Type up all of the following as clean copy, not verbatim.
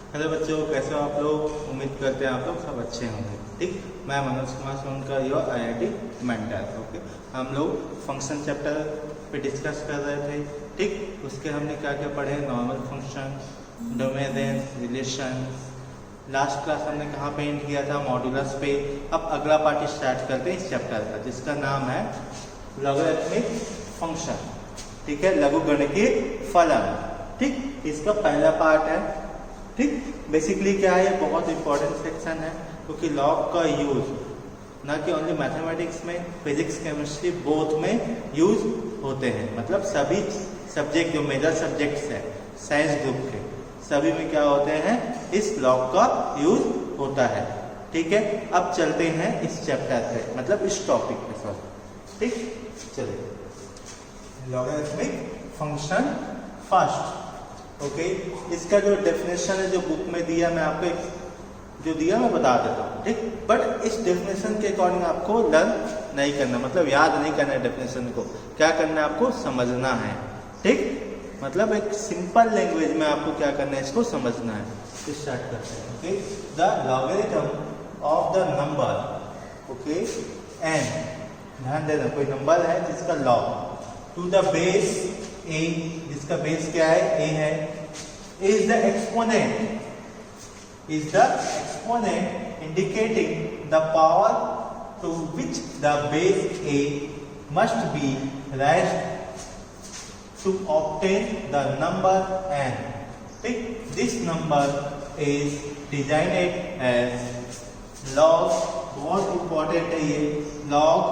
Hello बच्चों, कैसे हो आप लोग। उम्मीद करते हैं आप लोग सब अच्छे होंगे। ठीक, मैं Manoj Kumar Sonkar, your IIT mentor. Okay, हम लोग फंक्शन चैप्टर पे डिस्कस कर रहे थे। ठीक, उसके हमने क्या क्या पढ़े, normal function, domain, relation. Last class हमने कहाँ पे एंड किया था, मॉड्यूलस पे। अब अगला पार्ट स्टार्ट करते हैं इस चैप्टर का, जिसका नाम है लॉगरिथमिक फंक्शन। ठीक है, लघुगणकीय फलन। ठीक, इसका पहला पार्ट है। ठीक, बेसिकली क्या है, बहुत इंपॉर्टेंट सेक्शन है, क्योंकि लॉग का यूज ना कि ओनली मैथमेटिक्स में, फिजिक्स केमिस्ट्री बोथ में यूज होते हैं। मतलब सभी सब्जेक्ट जो मेजर सब्जेक्ट्स हैं साइंस ग्रुप के, सभी में क्या होते हैं, इस लॉग का यूज होता है। ठीक है, अब चलते हैं इस चैप्टर पे, मतलब इस टॉपिक पे। सॉरी, ठीक, चलिए लॉगरिथमिक फंक्शन फर्स्ट। ओके, इसका जो डेफिनेशन है जो बुक में दिया, मैं आपको जो दिया मैं बता देता हूँ। ठीक, बट इस डेफिनेशन के अकॉर्डिंग आपको लर्न नहीं करना, मतलब याद नहीं करना है डेफिनेशन को, क्या करना है आपको समझना है। ठीक, मतलब एक सिंपल लैंग्वेज में आपको क्या करना है, इसको समझना है। स्टार्ट करते हैं। Okay, the logarithm of the number, okay, n, ध्यान देना, कोई नंबर है जिसका log to the base a, जिसका बेस क्या है, ए है, is the exponent, is the exponent indicating the power to which the base a must be raised to obtain the number n. ठीक, this number is designated as log, बहुत important है ये, log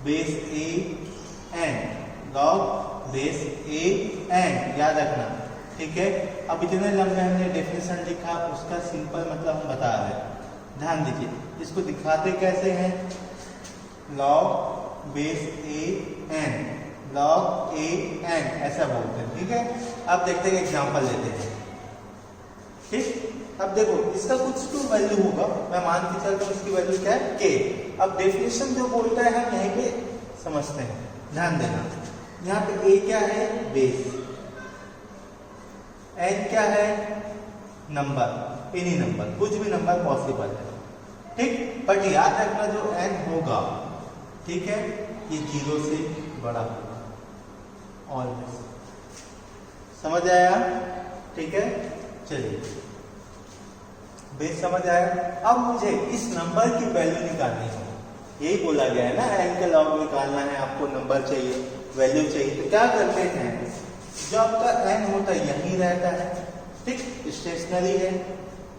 base a n, log base a n, याद रखना। ठीक है, अब इतने लंबे हमने डेफिनेशन लिखा, उसका सिंपल मतलब हम बता रहे हैं। ध्यान दीजिए, इसको दिखाते कैसे हैं, log base A N, log A N ऐसा बोलते हैं। ठीक है, अब देखते हैं, एग्जांपल लेते हैं। ठीक, अब देखो इसका कुछ तो वैल्यू होगा, मैं मान के चलता हूँ इसकी वैल्यू क्या है, के। अब डेफिनेशन जो बोलता है हम यहीं पे समझते हैं, ध्यान देना। यहाँ पे ए क्या है, बेस, एन क्या है, नंबर, एनी नंबर, कुछ भी नंबर पॉसिबल है। ठीक, बट याद रखना जो एन होगा, ठीक है, ये 0 से बड़ा होगा, ऑलवेज। समझ आया? ठीक है, चलिए, बेस समझ आया। अब मुझे इस नंबर की वैल्यू निकालनी है, यही बोला गया है ना, एन का लॉग निकालना है आपको, नंबर चाहिए, वैल्यू चाहिए। तो क्या करते हैं, जो आपका एन होता है यही रहता है, ठीक, स्टेशनरी है।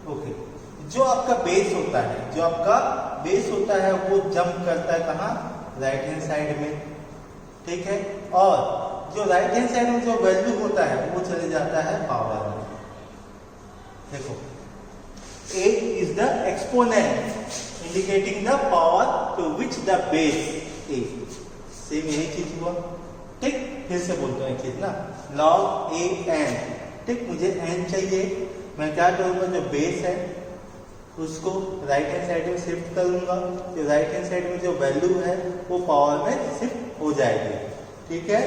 ओके, जो आपका बेस होता है, जो आपका बेस होता है वो जंप करता है कहाँ, राइट हैंड साइड में। ठीक है, और जो राइट हैंड साइड में जो वैल्यू होता है वो चले जाता है पावर में। देखो, A is the exponent indicating the power to which the base A, same यही चीज हुआ। ठीक, फिर से बोलते हैं चीज ना, लॉग ए एन। ठीक, मुझे एन चाहिए, मैं क्या करूंगा, जो बेस है उसको राइट हैंड साइड में शिफ्ट करूंगा, जो राइट हैंड साइड में जो वैल्यू है वो पावर में शिफ्ट हो जाएगी। ठीक है,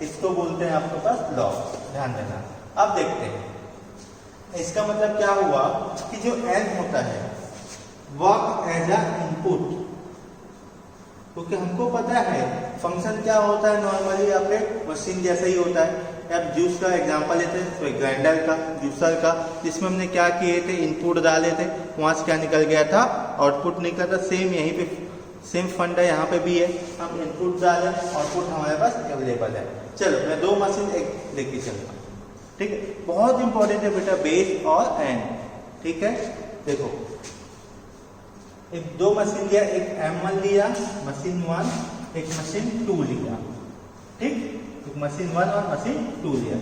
इसको बोलते हैं आपके पास लॉग, ध्यान देना। अब देखते हैं, इसका मतलब क्या हुआ कि जो एन होता है वर्क एज अ इनपुट, क्योंकि हमको पता है फंक्शन क्या होता है, नॉर्मली आपके मशीन जैसा ही होता है। अब जूस का एग्जांपल लेते हैं, ग्राइंडर का, जूसर का, जिसमें हमने क्या किए थे, इनपुट डाले थे, वहां से क्या निकल गया था, आउटपुट निकला था। सेम यहीं पे सेम फंड है, यहाँ पे भी है, हम इनपुट डालें, आउटपुट हमारे पास अवेलेबल है। चलो, मैं दो मशीन एक लेके चलता हूँ। ठीक है, बहुत इंपॉर्टेंट है बेटा, बेस और एन। ठीक है, देखो, एक दो मशीन लिया, एक M1 लिया, मशीन 1, एक मशीन 2 लिया। ठीक, एक मशीन 1 और मशीन 2 लिया।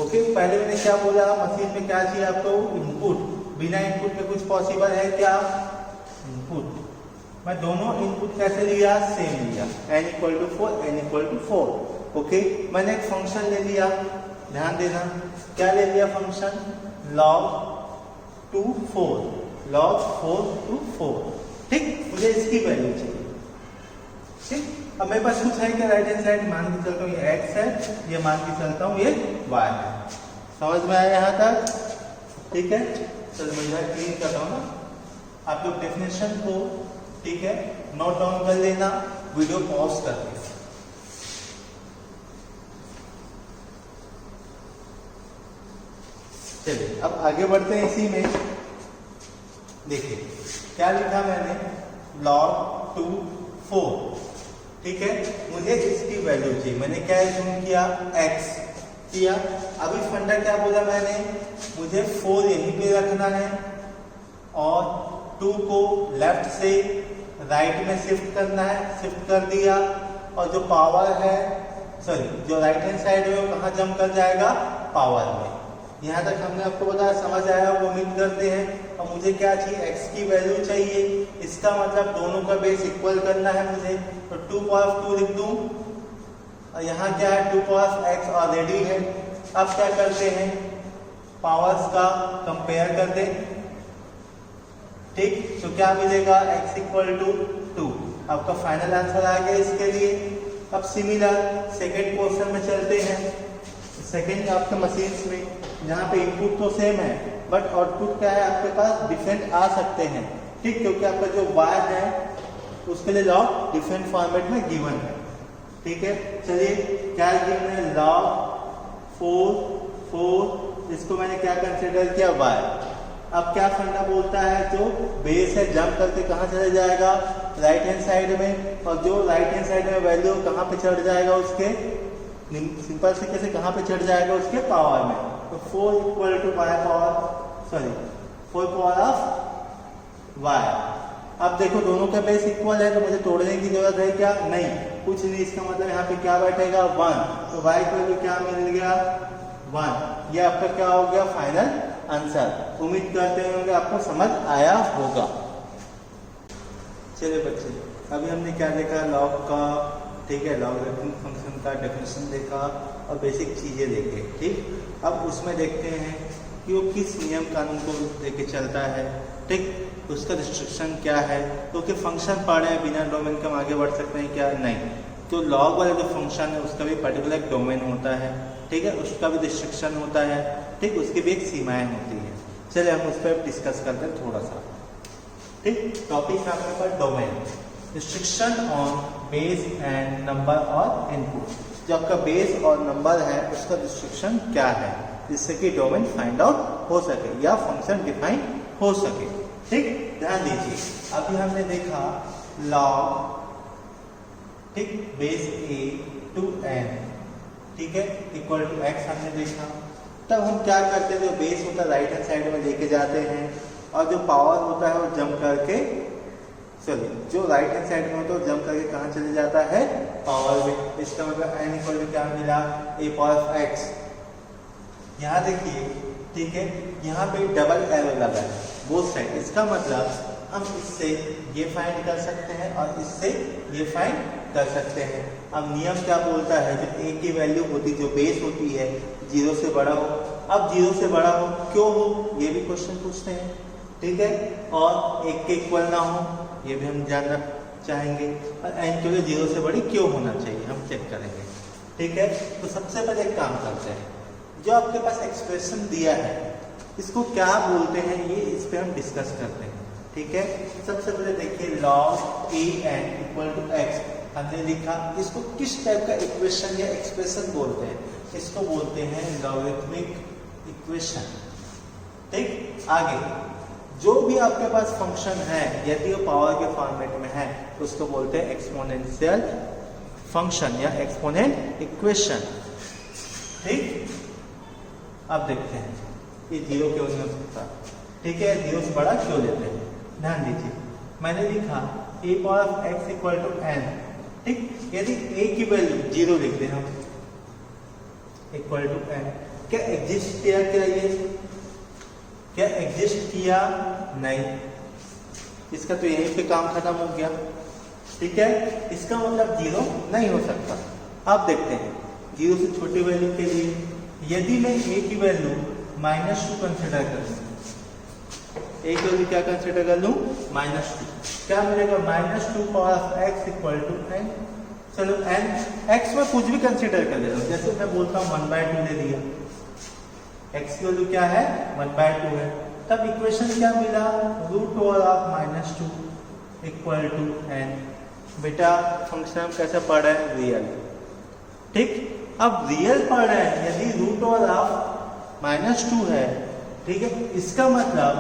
ओके, पहले मैंने क्या बोला, मशीन में क्या चाहिए आपको, इनपुट। बिना इनपुट में कुछ पॉसिबल है क्या, इनपुट। मैं दोनों इनपुट कैसे लिया, सेम लिया, n = 4, n = 4। ओके, मैंने एक फंक्शन ले लिया, ध्यान देना, क्या ले लिया फंक्शन, log 2 4, log 4 to 4। ठीक, मुझे इसकी वैल्यू चाहिए। ठीक, अब मेरे पास कुछ है क्या, राइट हैंड साइड मान के चलता हूँ ये x है, ये मान के चलता हूँ ये y है। समझ में आया यहाँ तक? ठीक है, चलो मैं जो है क्लीन कर रहा हूँ ना, आप लोग डेफिनेशन को ठीक है नोट डाउन कर लेना वीडियो पॉज करके। चलिए अब आगे बढ़ते हैं। इसी में देखिए क्या लिखा मैंने, log 2 4 ठीक है, मुझे इसकी वैल्यू चाहिए। मैंने क्या एज्यूम किया, x किया। अभी फंडा क्या बोला मैंने, मुझे 4 यहीं पे रखना है और 2 को लेफ्ट से राइट में शिफ्ट करना है, शिफ्ट कर दिया। और जो पावर है सॉरी जो राइट हैंड साइड है वो कहाँ जंप कर जाएगा, पावर में। यहाँ तक हमने आपको बताया, समझ आया, वो उम्मीद करते हैं। और मुझे क्या चाहिए, x की वैल्यू चाहिए। इसका मतलब दोनों का बेस इक्वल करना है मुझे, तो 2 पावर 2 लिख दूं। और यहाँ क्या है, 2 पावर x ऑलरेडी है। अब क्या करते हैं, पावर्स का कंपेयर कर दे, ठीक। तो क्या मिलेगा, x इक्वल टू 2। आपका फाइनल आंसर आ गया इसके लिए। अब सिमिलर सेकेंड क्वेश्चन में चलते हैं। सेकेंड आपके मशीन्स में जहाँ पे इनपुट तो सेम है बट आउटपुट क्या है आपके पास, डिफरेंट आ सकते हैं, ठीक। क्योंकि आपका जो वायर है उसके लिए लॉग डिफरेंट फॉर्मेट में गिवन है, ठीक है। चलिए क्या गिवन है, लॉग 4 4, इसको मैंने क्या कंसिडर किया, वायर। अब क्या फंडा बोलता है, जो बेस है जंप करके कहाँ चला जाएगा, राइट हैंड साइड में। और जो राइट हैंड साइड में वैल्यू कहाँ पे चढ़ जाएगा, उसके सिंपल से कैसे कहाँ पे चढ़ जाएगा, उसके पावर में। तो 4 equal to y power sorry 4 power of y. अब देखो दोनों का बेस इक्वल है, तो मुझे तोड़ने की जरूरत है क्या, नहीं, कुछ नहीं। इसका मतलब यहाँ पे क्या बैठेगा, 1। तो वाई को क्या मिल गया, 1। ये आपका क्या हो गया, फाइनल आंसर। उम्मीद करते होंगे आपको समझ आया होगा। चलिए बच्चे, अभी हमने क्या देखा, लॉग का, ठीक है, लॉगरिथमिक फंक्शन का डेफिनेशन देखा और बेसिक चीजें देखे, ठीक। अब उसमें देखते हैं कि वो किस नियम कानून को लेके चलता है, ठीक, उसका रिस्ट्रिक्शन क्या है। क्योंकि फंक्शन पढ़े हैं, बिना डोमेन के हम आगे बढ़ सकते हैं क्या, नहीं। तो लॉग वाला जो फंक्शन है उसका भी पर्टिकुलर डोमेन होता है, ठीक है, उसका भी रिस्ट्रिक्शन होता है, ठीक, उसकी भी एक सीमाएं होती है। चलिए हम उस पर डिस्कस करते हैं थोड़ा सा, ठीक। टॉपिक है आपके पास domain, restriction on base and number और इनपुट। जो आपका बेस और नंबर है उसका रिस्ट्रिक्शन क्या है, जिससे कि डोमेन फाइंड आउट हो सके या फंक्शन डिफाइन हो सके, ठीक। ध्यान दीजिए, अभी हमने देखा लॉग, ठीक, बेस a टू n, ठीक है, इक्वल टू x हमने देखा। तब हम क्या करते हैं, जो बेस होता है राइट हैंड साइड में लेके जाते हैं और जो पावर होता है वो जंप करके चलिए जो राइट हैंड साइड में होता है जंप करके कहाँ चले जाता है, पावर में। इसका मतलब n इक्वल टू क्या मिला, a पावर x। यहाँ देखिए, ठीक है, यहाँ पे डबल एरो लगा है बोथ साइड। इसका मतलब हम इससे ये फाइंड कर सकते हैं और इससे ये फाइंड कर सकते हैं। अब नियम क्या बोलता है, जब a की वैल्यू होती, जो बेस होती है, 0 से बड़ा हो। अब 0 से बड़ा हो, क्यों हो, ये भी क्वेश्चन पूछते हैं, ठीक है। और 1 के इक्वल ना हो, ये भी हम जानना चाहेंगे। और n के लिए 0 से बड़ी क्यों होना चाहिए, हम चेक करेंगे, ठीक है। तो सबसे पहले एक काम करते हैं, जो आपके पास एक्सप्रेशन दिया है इसको क्या बोलते हैं, ये इस पे हम डिस्कस करते हैं, ठीक है। सबसे पहले देखिए log a n equal to x हमने लिखा। इसको किस टाइप का इक्वेशन या एक्सप्रेशन बोलते हैं, इसको बोलते हैं लॉगरिथमिक इक्वेशन, ठीक। आगे जो भी आपके पास फंक्शन है, यदि वो पावर के फॉर्मेट में है तो उसको बोलते हैं एक्सपोनेंशियल फंक्शन या एक्सपोनेंट इक्वेशन, ठीक। अब देखते हैं ये 0 क्यों नहीं हो सकता, ठीक है, 0 से बड़ा क्यों लेते हैं। ध्यान दीजिए, मैंने लिखा a power x equal to n, ठीक। यदि a की वैल्यू 0 लिख दें हम, इक्वल टू n, क्या एग्जिस्ट किया, क्या एग्जिस्ट किया, नहीं। इसका तो यहीं पे काम खत्म हो गया, ठीक है। इसका मतलब 0 नहीं हो सकता। अब देखते हैं 0 से छोटी वैल्यू के लिए, यदि मैं a की वैल्यू -2 कंसिडर करूं, a की वैल्यू क्या कंसिडर कर लूं, -2, क्या मिलेगा, -2 power x equal to n। चलो n x में कुछ भी कंसिडर कर ले लो, जैसे मैं बोलता हूँ 1/2 ले लिया, x की वैल्यू क्या है, 1/2 है। तब इक्वेशन क्या मिला, √2 इक्वल टू n। बेटा फंक्शन हम कैसे पढ़ रहे हैं, रियल। ठीक, अब रियल पढ़ रहे हैं, यदि √2 है, ठीक है, इसका मतलब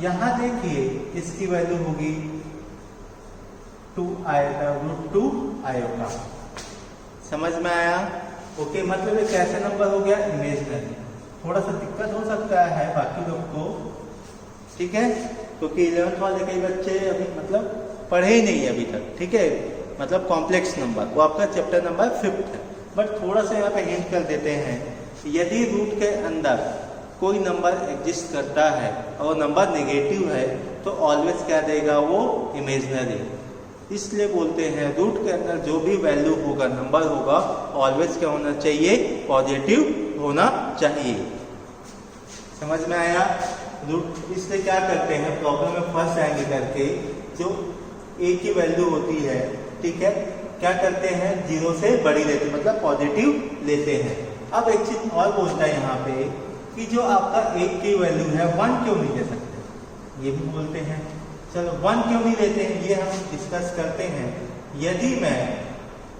यहां देखिए इसकी वैल्यू होगी 2 आयोटा, √2 आयोटा। समझ में आया? ओके, मतलब एक ऐसा नंबर हो गया इमेजिनरी। थोड़ा सा दिक्कत हो सकता है बाकी लोग को, ठीक है, क्योंकि 11th वाले कई बच्चे अभी मतलब पढ़े ही नहीं है अभी तक, ठीक है, मतलब कॉम्प्लेक्स नंबर, वो आपका चैप्टर नंबर 5 है। बट थोड़ा सा यहाँ पे हिंट कर देते हैं, यदि रूट के अंदर कोई नंबर एग्जिस्ट करता है और नंबर नेगेटिव है तो ऑलवेज क्या देगा, वो इमेजिनरी। इसलिए बोलते हैं रूट के अंदर जो भी वैल्यू होगा, नंबर होगा, ऑलवेज क्या होना चाहिए, पॉजिटिव होना चाहिए। समझ में आया? रूट इसलिए क्या करते हैं, प्रॉब्लम में फंस जाएंगे करके, जो ए की वैल्यू होती है, ठीक है, क्या करते हैं, 0 से बड़ी लेते हैं, मतलब पॉजिटिव लेते हैं। अब एक चीज और बोलता है यहाँ पे कि जो आपका ए की वैल्यू है 1 क्यों नहीं ले सकते, ये भी बोलते हैं। चलो 1 क्यों नहीं लेते हैं ये हम डिस्कस करते हैं। यदि मैं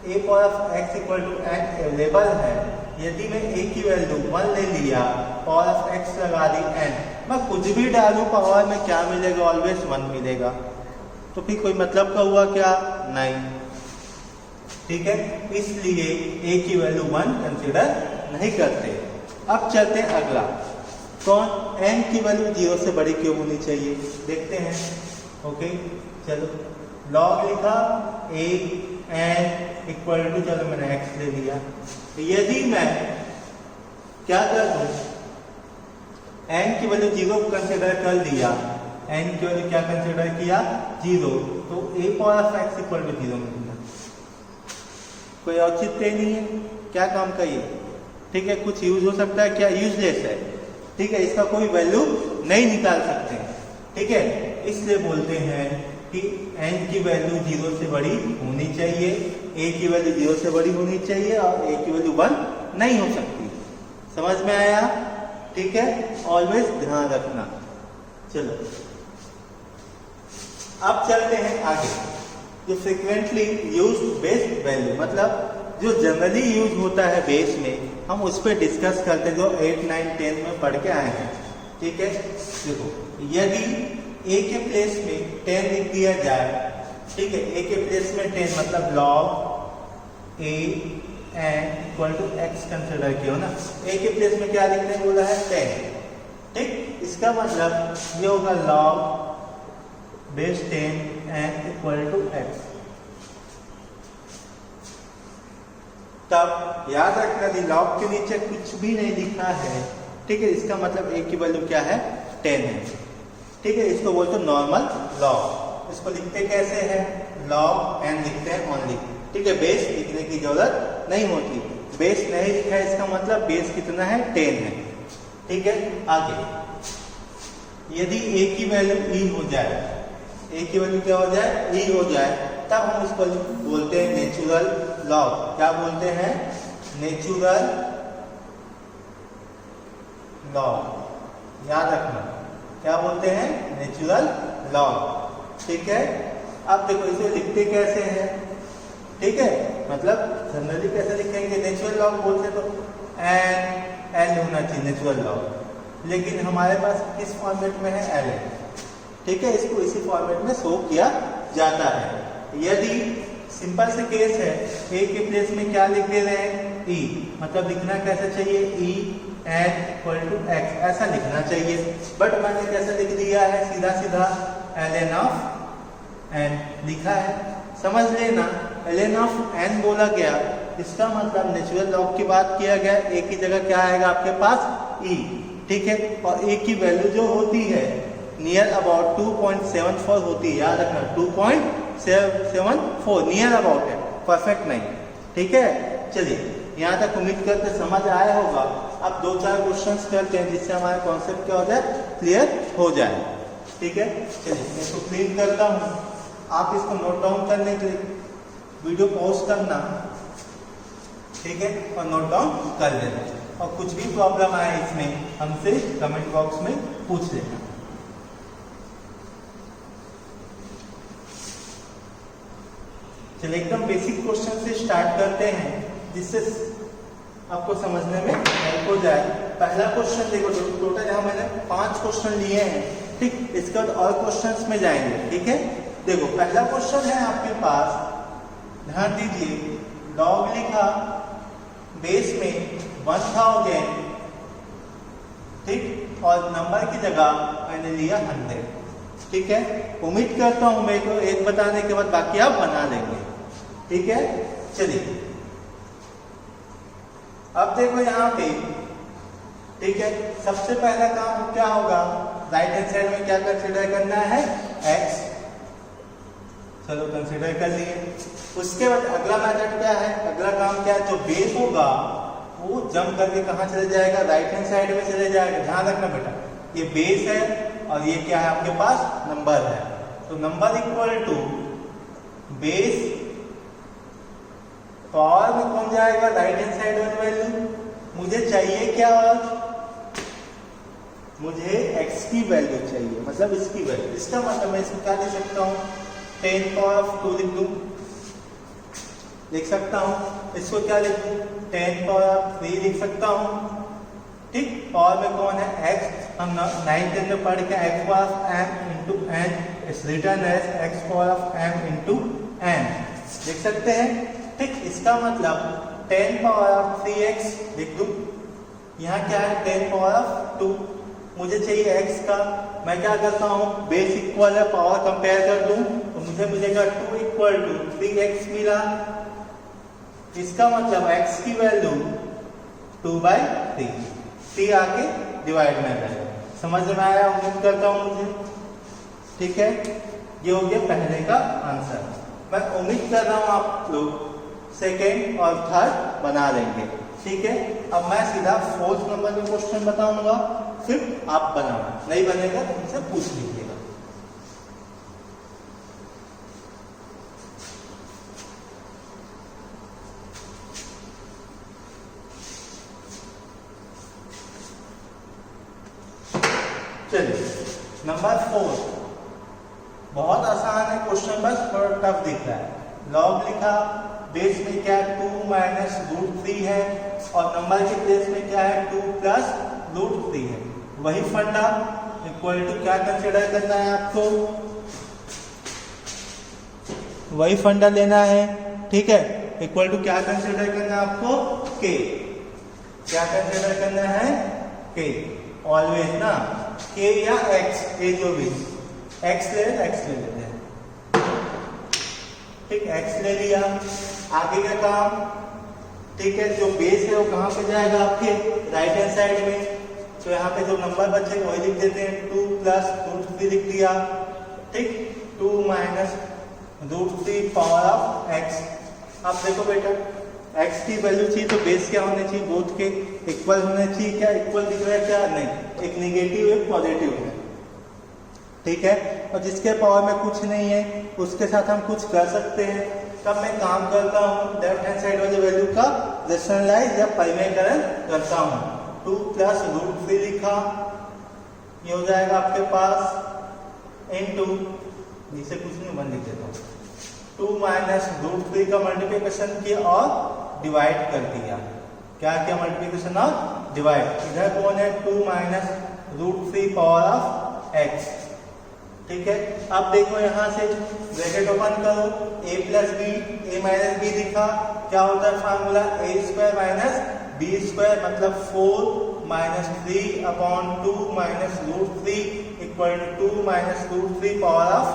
a power x equal to n available है, यदि मैं a की वैल्यू 1 ले लिया, पावर ऑफ x लगा दी n, मैं कुछ भी डालूं पावर में क्या मिलेगा, ऑलवेज 1 मिलेगा। तो फिर कोई मतलब का हुआ क्या, नहीं, ठीक है, इसलिए a की वैल्यू 1 कंसिडर नहीं करते। अब चलते हैं अगला, कौन, n की वैल्यू 0 से बड़ी क्यों होनी चाहिए, देखते हैं। ओके, चलो लॉग लिखा a n इक्वल टू, चलो मैंने x ले लिया। यदि मैं क्या कर दूं, n की वैल्यू 0 कंसिडर कर लिया, n की वैल्यू क्या कंसिडर किया, 0, तो a power of x equal to 0 मिलेगा। कोई औचित्य नहीं है, क्या काम का ये, ठीक है, कुछ यूज हो सकता है, क्या यूजलेस है, ठीक है, इसका कोई वैल्यू नहीं निकाल सकते, ठीक है, इसलिए बोलते हैं कि n की वैल्यू 0 से बड़ी होनी चाहिए, a की वैल्यू 0 से बड़ी होनी चाहिए और a की वैल्यू 1 नहीं हो सकती। समझ में आया? ठीक है, ऑलवेज ध्यान रखना। चलो अब चलते हैं आगे, जो फ्रीक्वेंटली यूज्ड बेस वैल्यू, मतलब जो जनरली यूज होता है बेस में, हम उस पर डिस्कस करते हैं, जो 8, 9, 10 में पढ़ के आए हैं, ठीक है। देखो, यदि a के प्लेस में 10 लिख दिया जाए, ठीक है, a के प्लेस में 10 मतलब log a n equal to x consider किया ना, a के प्लेस में क्या लिखने बोला है, 10, ठीक, इसका मतलब ये होगा log base 10 n equal to x। तब याद रखना कि लॉग के नीचे कुछ भी नहीं लिखा है, ठीक है, इसका मतलब a की वैल्यू क्या है, 10 है, ठीक है, इसको बोलते हैं नॉर्मल लॉग। इसको लिखते कैसे हैं, लॉग n लिखते हैं ओनली, ठीक है, बेस लिखने की जरूरत नहीं होती, बेस नहीं लिखा है इसका मतलब बेस कितना है, 10 है, ठीक है। आगे यदि a की वैल्यू e हो जाए, a की वैल्यू क्या हो जाए, e हो जाए, तब हम उसको बोलते हैं नेचुरल लॉग। क्या बोलते हैं, नेचुरल लॉग, याद रखना, क्या बोलते हैं, नेचुरल लॉग, ठीक है। अब देखो इसे लिखते कैसे हैं, ठीक है, मतलब जनरली कैसे लिखेंगे, नेचुरल लॉग बोलते तो एल होना चाहिए नेचुरल लॉग, लेकिन हमारे पास किस फॉर्मेट में है, एल, ठीक है, इसको इसी फॉर्मेट में शो किया जाता है। यदि सिंपल से केस है, a के प्लेस में क्या लिख दे रहे हैं, e, मतलब लिखना कैसे चाहिए, e n equal to x, ऐसा लिखना चाहिए, बट मैंने कैसे लिख दिया है, सीधा सीधा ln ऑफ n लिखा है। समझ लेना, ln ऑफ n बोला गया, इसका मतलब नेचुरल लॉग की बात किया गया, a की जगह क्या आएगा आपके पास, e, ठीक है, और a की वैल्यू जो होती है नियर अबाउट 2.74 होती है, याद रखना 2.74 नियर अबाउट है, परफेक्ट नहीं, ठीक है। चलिए यहाँ तक उम्मीद करते समझ आया होगा। अब 2-4 क्वेश्चंस करते हैं जिससे हमारा कॉन्सेप्ट क्या हो जाए, क्लियर हो जाए, ठीक है। चलिए मैं इसको क्लियर करता हूँ, आप इसको नोट डाउन करने के लिए वीडियो पॉज करना, ठीक है, और नोट डाउन कर लेना, और कुछ भी प्रॉब्लम आए इसमें हमसे कमेंट बॉक्स में पूछ लेना। चलिए एकदम बेसिक क्वेश्चन से स्टार्ट करते हैं जिससे आपको समझने में हेल्प हो जाए। पहला क्वेश्चन देखो, टोटल यहाँ मैंने 5 क्वेश्चन लिए हैं, ठीक। इसके बाद और क्वेश्चंस में जाएंगे, ठीक है। देखो पहला क्वेश्चन है आपके पास, ध्यान दीजिए, लॉग लिखा, बेस में 1000, ठीक, और नंबर की जगह मैंने लिया 100, ठीक है। उम्मीद करता हूं मेरे को एक बताने के बाद बाकी आप बना लेंगे, ठीक है। चलिए अब देखो यहाँ पे, ठीक है, सबसे पहला काम क्या होगा, राइट हैंड साइड में क्या कंसीडर करना है, x, चलो कंसीडर कर लिए। उसके बाद अगला मेथड क्या है, अगला काम क्या है, जो बेस होगा वो जंप करके कहाँ चले जाएगा, राइट हैंड साइड में चले जाएगा। ध्यान रखना बेटा, ये बेस है और ये क्या है आपके पास, नंबर है। तो number equal to base, power में कौन जाएगा, राइट हैंड साइड वाली वैल्यू। मुझे चाहिए क्या, और मुझे x की वैल्यू चाहिए, मतलब इसकी वैल्यू। इसका मतलब मैं इसको क्या लिख सकता हूँ, 10 पावर ऑफ 2 लिख सकता हूँ। इसको क्या लिख दूँ, 10 पावर ऑफ 3 लिख सकता हूँ, ठीक। पावर में कौन है, x। हम 9th में पढ़ के x power of m into n is written as x power of m into n लिख सकते हैं, ठीक। इसका मतलब 10 पावर ऑफ 3x लिख दूं। यहाँ क्या है, 10 पावर ऑफ 2, मुझे चाहिए x का। मैं क्या करता हूँ, बेस इक्वल है, पावर कंपेयर कर दूं तो मुझे मिलेगा 2 इक्वल टू 3x मिला। इसका मतलब x की वैल्यू 2/3, 3 आके डिवाइड में आएगा। समझ में आया, उम्मीद करता हूँ मुझे, ठीक है। ये हो गया पहले का आंसर। मैं उम्मीद कर रहा हूँ आप लोग सेकेंड और थर्ड बना लेंगे, ठीक है। अब मैं सीधा 4th नंबर में क्वेश्चन बताऊंगा, फिर आप बनाना, नहीं बनेगा तो मुझसे पूछ लीजिएगा। चलिए नंबर 4, बहुत आसान है क्वेश्चन, बस थोड़ा टफ दिख रहा है। लॉग लिखा, बेस में क्या है, 2 माइनस √3 है, और नंबर के प्लेस में क्या है, 2 प्लस √3 है। वही फंडा, इक्वल टू क्या कंसीडर करना है आपको, वही फंडा लेना है, ठीक है। इक्वल टू क्या कंसीडर करना है आपको, k, क्या कंसीडर करना है, k, ऑलवेज ना, k या x, a जो भी, x ले लेते हैं, ठीक, x ले लिया। आगे का काम, ठीक है, जो बेस है वो कहाँ पे जाएगा, आपके राइट हैंड साइड में। तो यहाँ पे जो नंबर बचेगा वही लिख देते हैं, 2 प्लस √3 लिख दिया, ठीक, 2 माइनस √3 पावर ऑफ x। अब देखो बेटा, x की वैल्यू चाहिए तो बेस क्या होने चाहिए, बोथ के इक्वल होने चाहिए। क्या इक्वल दिख रहा है, क्या नहीं, एक निगेटिव एक पॉजिटिव है, ठीक है। और जिसके पावर में कुछ नहीं है उसके साथ हम कुछ कर सकते हैं। तब मैं काम करता हूँ, लेफ्ट हैंड साइड वाली वैल्यू का रेशनलाइज या परिमेयकरण करता हूँ। 2 प्लस √3 लिखा, ये हो जाएगा आपके पास इनटू, नीचे कुछ नहीं, 1 लिख देता हूँ, 2 माइनस √3 का मल्टीप्लिकेशन किया और डिवाइड कर दिया। क्या किया, मल्टीप्लिकेशन और डिवाइड। इधर कौन है, 2 माइनस √3 पावर ऑफ x, ठीक है। अब देखो यहाँ से ब्रैकेट ओपन करो, a plus b, a minus b दिखा, क्या होता है फार्मूला, a² माइनस b², मतलब 4 minus 3 upon 2 minus √3 equal to 2 minus √3 power of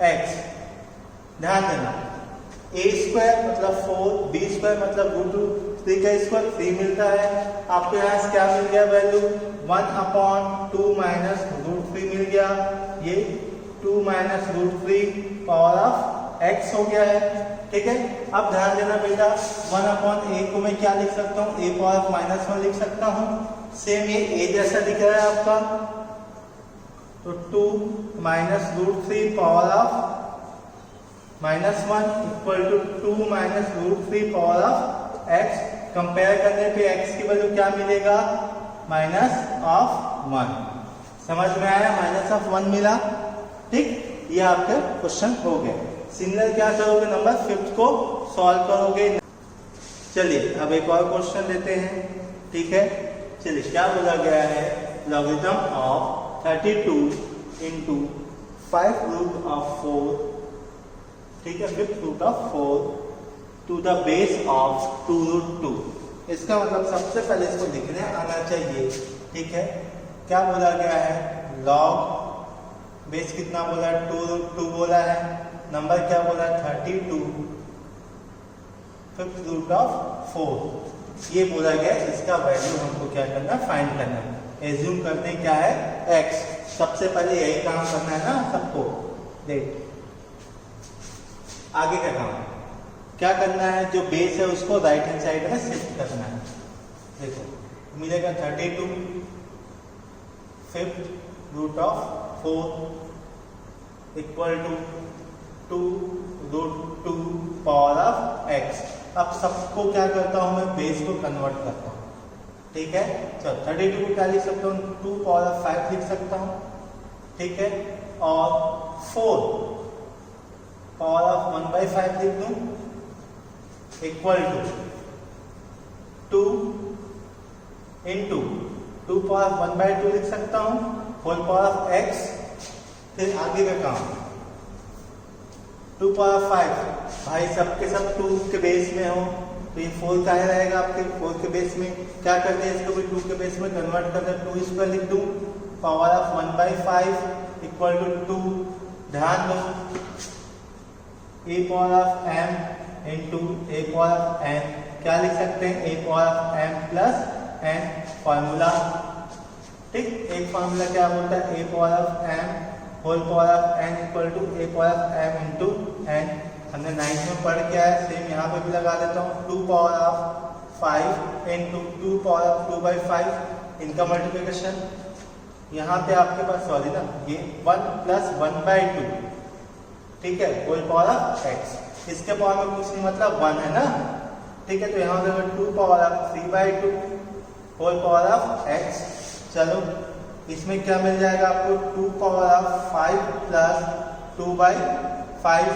x। ध्यान देना, a² मतलब 4, b² मतलब √3 का स्क्वायर 3 मिलता है। आपको यहाँ से क्या मिल गया वैल्यू, 1 अपॉन 2 माइनस √3 मिल गया। ये 2 माइनस √3 पावर ऑफ x हो गया है, ठीक है। अब ध्यान देना बेटा, 1 अपॉन a को मैं क्या लिख सकता हूँ, a पावर ऑफ -1 लिख सकता हूँ। सेम ये a जैसा दिख रहा है आपका, तो 2 minus √3 power of -1 equal to 2 minus √3 power of x। Compare करने पे x की वैल्यू क्या मिलेगा, -1। समझ में आया, -1 मिला, ठीक। ये आपका क्वेश्चन हो गया। सिमिलर क्या करोगे, नंबर 5 को सॉल्व करोगे। चलिए अब एक और क्वेश्चन लेते हैं, ठीक है। चलिए क्या बोला गया है, logarithm of 32 into 5 root of 4, ठीक है, 5th root of 4 to the base of 2 root 2। इसका मतलब सबसे पहले इसको लिखने आना चाहिए, ठीक है। क्या बोला गया है, लॉग बेस कितना बोला है, 2 रूट 2 बोला है, नंबर क्या बोला है 32 5th रूट ऑफ 4 ये बोला गया। इसका वैल्यू हमको क्या करना है, फाइंड करना है। एज्यूम करते हैं क्या है, x। सबसे पहले यही काम करना है ना सबको। देख आगे का काम क्या करना है, जो बेस है उसको राइट हैंड साइड में शिफ्ट करना है। देखो मिलेगा 32 5th root of 4 equal to 2 root 2 power of x। अब सबको क्या करता हूं मैं, बेस को कन्वर्ट करता हूं, ठीक है। चलो 32 को क्या लिख सकता हूं, 2 पावर ऑफ 5 लिख सकता हूं, ठीक है। और 4 पावर ऑफ 1/5 लिख दूं, equal to 2 into 2 power of 1/2 लिख सकता हूं, होल पावर ऑफ x। फिर आगे का काम 2 पावर 5 भाई सबके सब 2 के बेस में हो, तो ये 4 का रहेगा आपके 4 के बेस में। क्या करते हैं, इसको भी 2 के बेस में कन्वर्ट करते हैं, 2 स्क्वायर लिख दूं, पावर ऑफ 1/5 इक्वल टू 2। ध्यान दो a power of m into a power of n, क्या लिख सकते हैं, a power of m plus n formula, ठीक। एक फॉर्मूला क्या बोलता है, a power of m whole power of n equal to a power of m into n। हमने 9th में पढ़ के आया, सेम यहाँ पे भी लगा देता हूँ, 2 power of 5 into 2 power of 2/5 इनका मल्टीप्लिकेशन। यहाँ पे आपके पास सॉरी ना, ये 1 प्लस 1/2, ठीक है, होल पावर ऑफ x। इसके पावर में कुछ नहीं मतलब 1 है ना, ठीक है। तो यहाँ पे 2 power of 3/2 whole power of x। चलो इसमें क्या मिल जाएगा आपको, 2 पावर ऑफ 5 प्लस 2/5,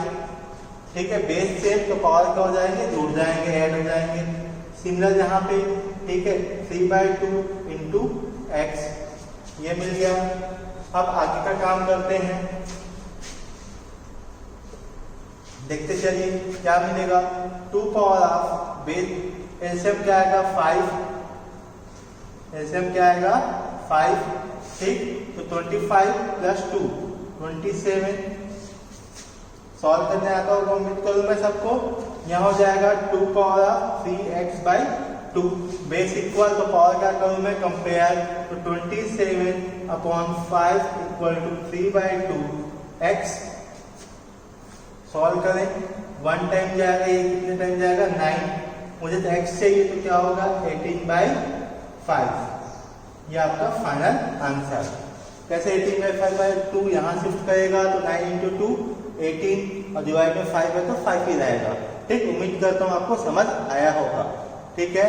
ठीक है। बेस सेम तो पावर क्या हो जाएंगे, जुड़ जाएंगे, ऐड हो जाएंगे। सिमिलर यहाँ पे, ठीक है, 3/2 इंटू x ये मिल गया। अब आगे का काम करते हैं, देखते चलिए क्या मिलेगा। 2 पावर ऑफ बेस एलसीएम क्या आएगा 5, एलसीएम क्या आएगा 5, ठीक। तो 25 प्लस 2 27। सॉल्व करने आता होगा उम्मीद करूं मैं सबको। यहाँ हो जाएगा 2 power of 3x/2 base equal, तो पावर क्या करूं मैं, कंपेयर, तो 27/5 इक्वल टू 3/2x। सॉल्व करें, 1 टाइम जाएगा, ये कितने टाइम जाएगा 9। मुझे तो x चाहिए, तो क्या होगा 18/5। ये आपका फाइनल आंसर। कैसे 18/5/2 यहाँ शिफ्ट करेगा, तो 9 इंटू 2 18 और डिवाइड में 5 है तो 5 ही रहेगा, ठीक। उम्मीद करता हूँ आपको समझ आया होगा, ठीक है।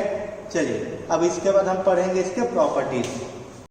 चलिए अब इसके बाद हम पढ़ेंगे इसके प्रॉपर्टीज।